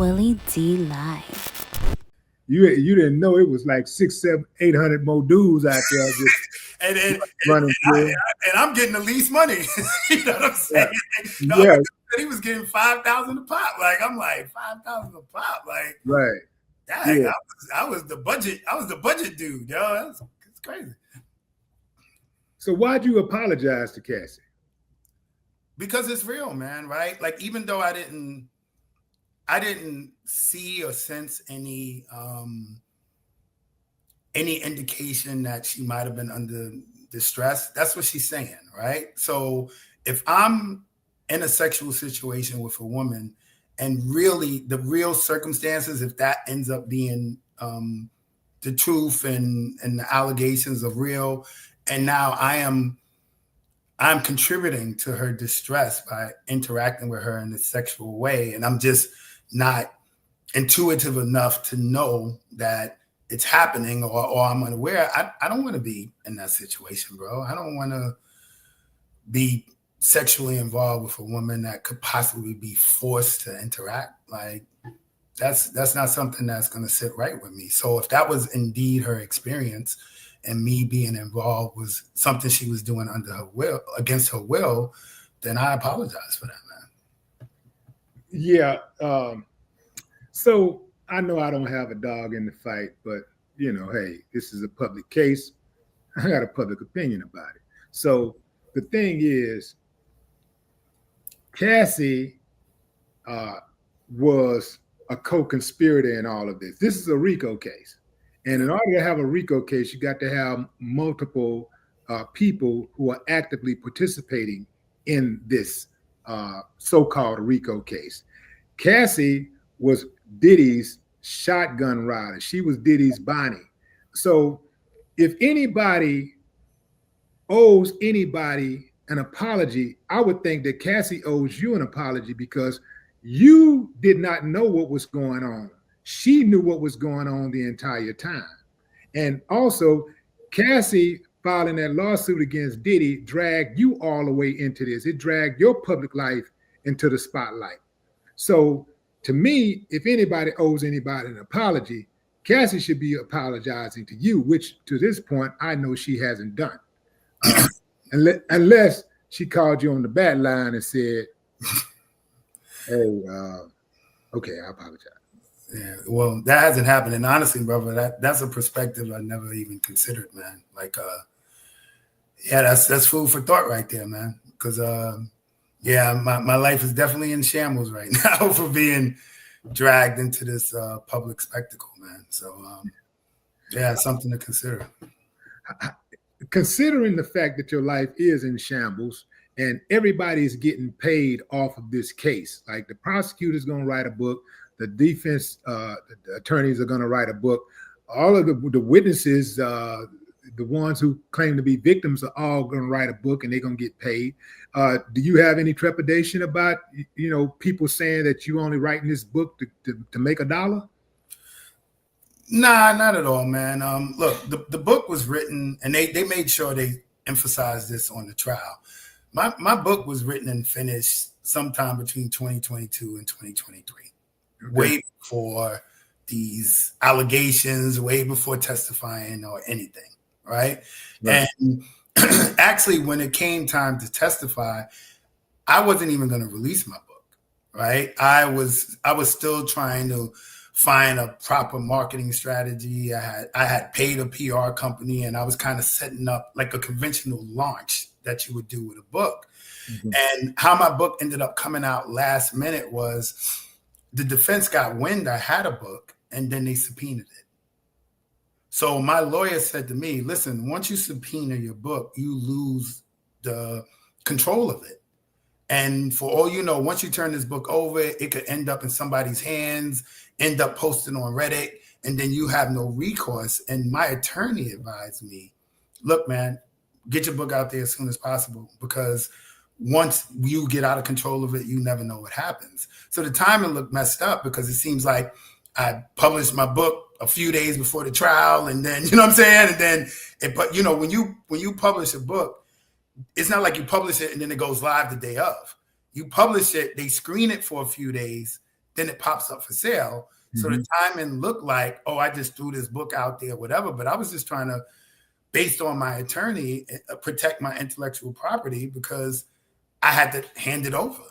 Willie D Live. You didn't know it was like 6, 7, 800 more dudes out there just and, and, and, running through. and I'm getting the least money. You know what I'm saying? The Yeah. other dude said he was getting 5,000 a pop. Like I'm like 5,000 a pop. Like Right. dang, I was the budget. I was the budget dude, yo. It's crazy. So why'd you apologize to Cassie? Because it's real, man. Right? Like even though I didn't see or sense any indication that she might have been under distress. That's what she's saying, right? So if I'm in a sexual situation with a woman and really the real circumstances, if that ends up being the truth and the allegations are real, and now I'm contributing to her distress by interacting with her in a sexual way, and I'm just not intuitive enough to know that it's happening or I'm unaware. I don't want to be in that situation, bro. I don't want to be sexually involved with a woman that could possibly be forced to interact. Like that's not something that's going to sit right with me. So if that was indeed her experience and me being involved was something she was doing under her will, against her will, then I apologize for that, man. Yeah. So I know I don't have a dog in the fight, but hey, this is a public case. I got a public opinion about it. So the thing is, Cassie was a co-conspirator in all of this. This is a RICO case. And in order to have a RICO case, you got to have multiple people who are actively participating in this so-called RICO case. Cassie was Diddy's shotgun rider. She was Diddy's Bonnie. So if anybody owes anybody an apology, I would think that Cassie owes you an apology because you did not know what was going on. She knew what was going on the entire time. And also, Cassie filing that lawsuit against Diddy dragged you all the way into this. It dragged your public life into the spotlight. So to me, if anybody owes anybody an apology, Cassie should be apologizing to you, which to this point, I know she hasn't done. Unless she called you on the bat line and said, hey, okay, I apologize. Yeah, well, that hasn't happened. And honestly, brother, that's a perspective I never even considered, man. Like, yeah, that's food for thought right there, man. Because, yeah, my life is definitely in shambles right now for being dragged into this public spectacle, man. So, yeah, it's something to consider. Considering the fact that your life is in shambles and everybody's getting paid off of this case, like the prosecutor's going to write a book, the defense the attorneys are going to write a book, all of the witnesses, the ones who claim to be victims are all going to write a book and they're going to get paid. Do you have any trepidation about, people saying that you only writing this book to make $1? Nah, not at all, man. Look, the book was written, and they made sure they emphasized this on the trial. My book was written and finished sometime between 2022 and 2023, okay. Way before these allegations, way before testifying or anything, right? And actually, when it came time to testify, I wasn't even going to release my book, right? I was still trying to find a proper marketing strategy. I had paid a PR company and I was kind of setting up like a conventional launch that you would do with a book. Mm-hmm. And how my book ended up coming out last minute was the defense got wind I had a book and then they subpoenaed it. So my lawyer said to me, listen, once you subpoena your book, you lose the control of it. And for all you know, once you turn this book over, it could end up in somebody's hands, end up posted on Reddit, and then you have no recourse. And my attorney advised me, look, man, get your book out there as soon as possible, because once you get out of control of it, you never know what happens. So the timing looked messed up because it seems like I published my book a few days before the trial, and then, you know what I'm saying? And then, but you know, when you publish a book, it's not like you publish it and then it goes live the day of. You publish it, they screen it for a few days, then it pops up for sale. So the timing looked like, oh, I just threw this book out there, whatever. But I was just trying to, based on my attorney, protect my intellectual property because I had to hand it over.